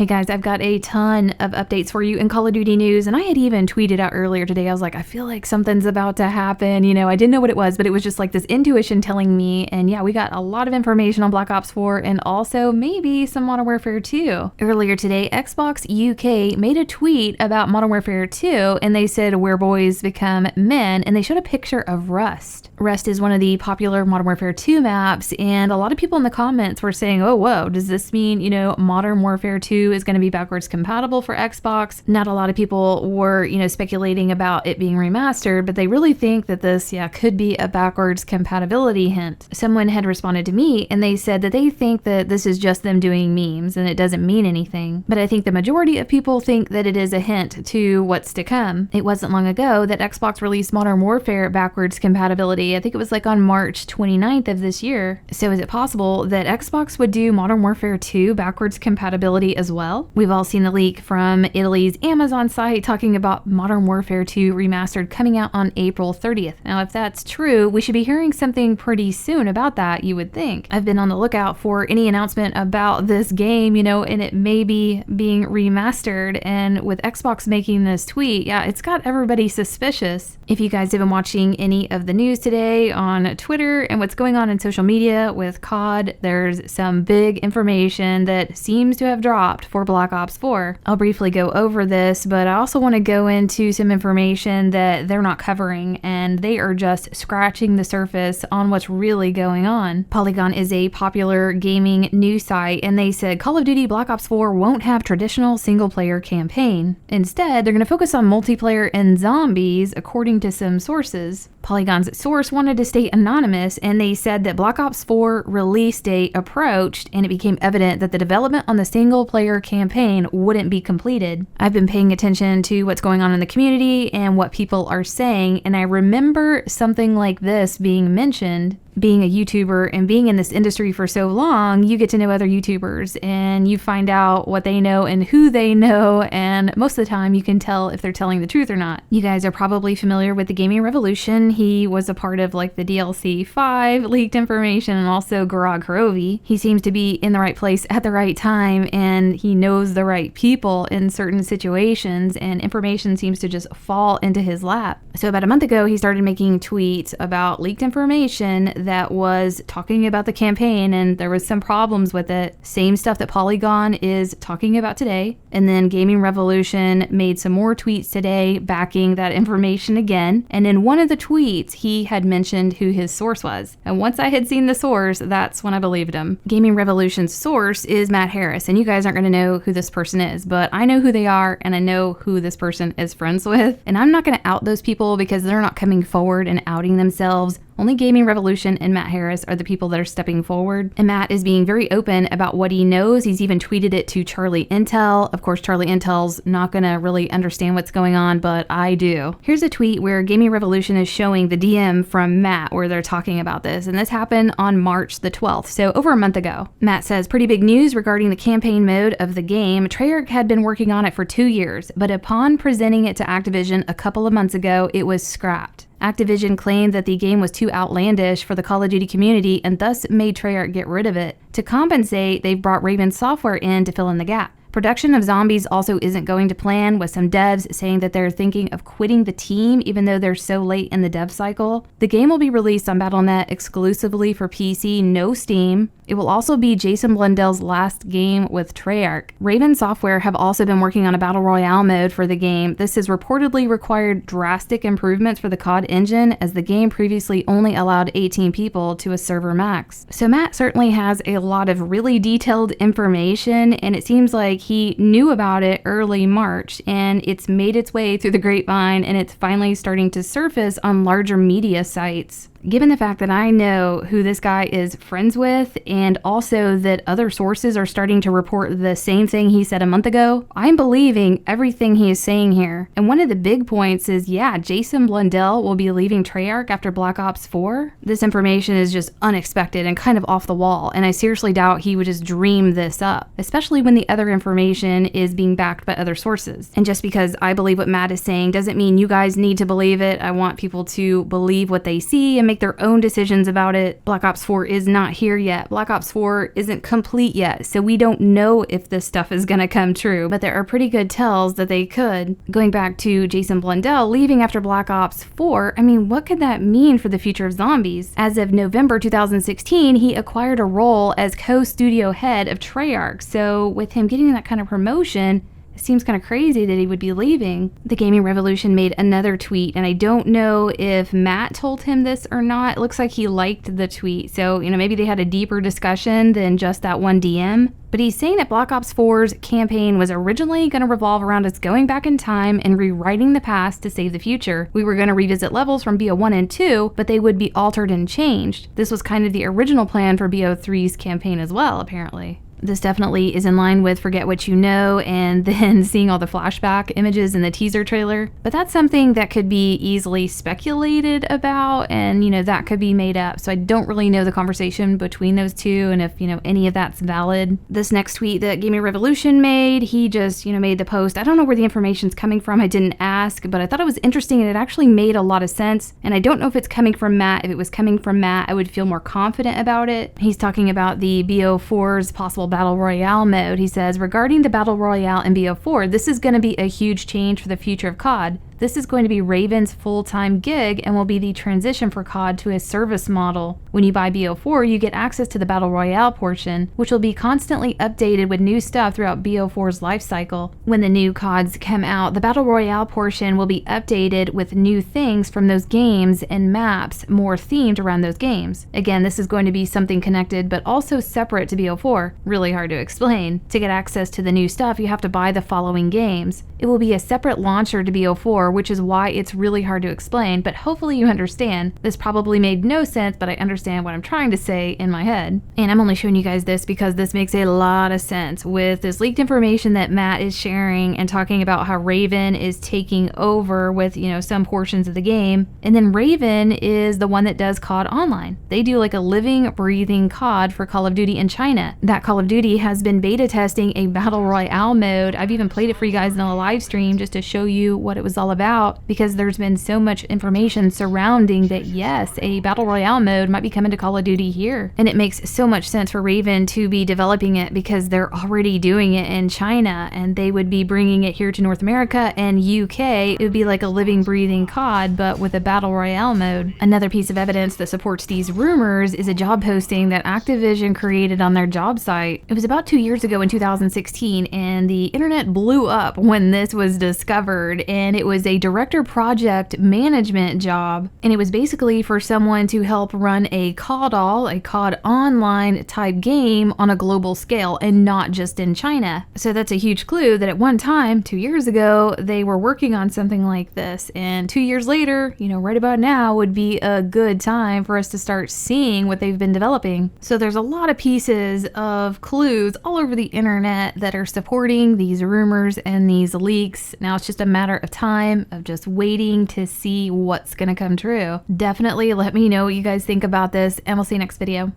Hey guys, I've got a ton of updates for you in Call of Duty news, and I had even tweeted out earlier today. I was like, I feel like something's about to happen. I didn't know what it was, but it was just like this intuition telling me. And yeah, we got a lot of information on Black Ops 4 and also maybe some Modern Warfare 2. Earlier today, Xbox UK made a tweet about Modern Warfare 2, and they said where boys become men, and they showed a picture of Rust. Rust is one of the popular Modern Warfare 2 maps, and a lot of people in the comments were saying, oh, whoa, does this mean, Modern Warfare 2 is going to be backwards compatible for Xbox? Not a lot of people were, speculating about it being remastered, but they really think that this, could be a backwards compatibility hint. Someone had responded to me, and they said that they think that this is just them doing memes, and it doesn't mean anything. But I think the majority of people think that it is a hint to what's to come. It wasn't long ago that Xbox released Modern Warfare backwards compatibility. I think it was like on March 29th of this year. So is it possible that Xbox would do Modern Warfare 2 backwards compatibility as well? We've all seen the leak from Italy's Amazon site talking about Modern Warfare 2 Remastered coming out on April 30th. Now, if that's true, we should be hearing something pretty soon about that, you would think. I've been on the lookout for any announcement about this game, and it may be being remastered. And with Xbox making this tweet, it's got everybody suspicious. If you guys have been watching any of the news today on Twitter and what's going on in social media with COD, there's some big information that seems to have dropped for Black Ops 4. I'll briefly go over this, but I also want to go into some information that they're not covering, and they are just scratching the surface on what's really going on. Polygon is a popular gaming news site, and they said Call of Duty Black Ops 4 won't have traditional single-player campaign. Instead, they're going to focus on multiplayer and zombies, according to some sources. Polygon's source wanted to stay anonymous, and they said that Black Ops 4 release date approached, and it became evident that the development on the single-player campaign wouldn't be completed. I've been paying attention to what's going on in the community and what people are saying, and I remember something like this being mentioned. Being a YouTuber and being in this industry for so long, you get to know other YouTubers and you find out what they know and who they know, and most of the time you can tell if they're telling the truth or not. You guys are probably familiar with the Gaming Revolution. He was a part of like the DLC 5 leaked information, and also Garag Hirovi. He seems to be in the right place at the right time, and he knows the right people in certain situations, and information seems to just fall into his lap. So about a month ago, he started making tweets about leaked information that was talking about the campaign, and there was some problems with it. Same stuff that Polygon is talking about today. And then Gaming Revolution made some more tweets today backing that information again. And in one of the tweets, he had mentioned who his source was. And once I had seen the source, that's when I believed him. Gaming Revolution's source is Matt Harris, and you guys aren't going to know who this person is, but I know who they are, and I know who this person is friends with. And I'm not going to out those people because they're not coming forward and outing themselves. Only Gaming Revolution and Matt Harris are the people that are stepping forward. And Matt is being very open about what he knows. He's even tweeted it to Charlie Intel. Of course, Charlie Intel's not going to really understand what's going on, but I do. Here's a tweet where Gaming Revolution is showing the DM from Matt where they're talking about this. And this happened on March the 12th, so over a month ago. Matt says, pretty big news regarding the campaign mode of the game. Treyarch had been working on it for 2 years, but upon presenting it to Activision a couple of months ago, it was scrapped. Activision claimed that the game was too outlandish for the Call of Duty community and thus made Treyarch get rid of it. To compensate, they've brought Raven Software in to fill in the gap. Production of Zombies also isn't going to plan, with some devs saying that they're thinking of quitting the team even though they're so late in the dev cycle. The game will be released on Battle.net exclusively for PC, no Steam. It will also be Jason Blundell's last game with Treyarch. Raven Software have also been working on a Battle Royale mode for the game. This has reportedly required drastic improvements for the COD engine, as the game previously only allowed 18 people to a server max. So Matt certainly has a lot of really detailed information, and it seems like he knew about it early March, and it's made its way through the grapevine, and it's finally starting to surface on larger media sites. Given the fact that I know who this guy is friends with, and also that other sources are starting to report the same thing he said a month ago, I'm believing everything he is saying here. And one of the big points is, Jason Blundell will be leaving Treyarch after Black Ops 4. This information is just unexpected and kind of off the wall, and I seriously doubt he would just dream this up, especially when the other information is being backed by other sources. And just because I believe what Matt is saying doesn't mean you guys need to believe it. I want people to believe what they see and make their own decisions about it. Black Ops 4 is not here yet. Black Ops 4 isn't complete yet, so we don't know if this stuff is gonna come true, but there are pretty good tells that they could. Going back to Jason Blundell leaving after Black Ops 4, I mean, what could that mean for the future of zombies? As of November 2016, he acquired a role as co-studio head of Treyarch, so with him getting that kind of promotion, it seems kind of crazy that he would be leaving. The Gaming Revolution made another tweet, and I don't know if Matt told him this or not. It looks like he liked the tweet, so maybe they had a deeper discussion than just that one DM. But he's saying that Black Ops 4's campaign was originally going to revolve around us going back in time and rewriting the past to save the future. We were going to revisit levels from BO1 and 2, but they would be altered and changed. This was kind of the original plan for BO3's campaign as well, apparently. This definitely is in line with Forget What You Know and then seeing all the flashback images in the teaser trailer. But that's something that could be easily speculated about, and that could be made up. So I don't really know the conversation between those two and if any of that's valid. This next tweet that Gaming Revolution made, he just made the post. I don't know where the information's coming from. I didn't ask, but I thought it was interesting and it actually made a lot of sense. And I don't know if it's coming from Matt. If it was coming from Matt, I would feel more confident about it. He's talking about the BO4's possible Battle Royale mode. He says, regarding the Battle Royale in BO4, this is going to be a huge change for the future of COD. This is going to be Raven's full-time gig and will be the transition for COD to a service model. When you buy BO4, you get access to the Battle Royale portion, which will be constantly updated with new stuff throughout BO4's life cycle. When the new CODs come out, the Battle Royale portion will be updated with new things from those games and maps more themed around those games. Again, this is going to be something connected but also separate to BO4. Really hard to explain. To get access to the new stuff, you have to buy the following games. It will be a separate launcher to BO4, which is why it's really hard to explain, but hopefully you understand. This probably made no sense, but I understand what I'm trying to say in my head. And I'm only showing you guys this because this makes a lot of sense with this leaked information that Matt is sharing and talking about how Raven is taking over with, some portions of the game. And then Raven is the one that does COD Online. They do like a living, breathing COD for Call of Duty in China. That Call of Duty has been beta testing a Battle Royale mode. I've even played it for you guys in a live stream just to show you what it was all about, because there's been so much information surrounding that, yes, a Battle Royale mode might be coming to Call of Duty here. And it makes so much sense for Raven to be developing it because they're already doing it in China and they would be bringing it here to North America and UK. It would be like a living, breathing COD, but with a Battle Royale mode. Another piece of evidence that supports these rumors is a job posting that Activision created on their job site. It was about 2 years ago in 2016, and the internet blew up when this was discovered, and it was a director project management job, and it was basically for someone to help run a COD-all, a COD Online type game on a global scale and not just in China. So that's a huge clue that at one time, 2 years ago, they were working on something like this, and 2 years later, right about now would be a good time for us to start seeing what they've been developing. So there's a lot of pieces of clues all over the internet that are supporting these rumors and these leaks. Now it's just a matter of time of just waiting to see what's gonna come true. Definitely let me know what you guys think about this, and we'll see you next video.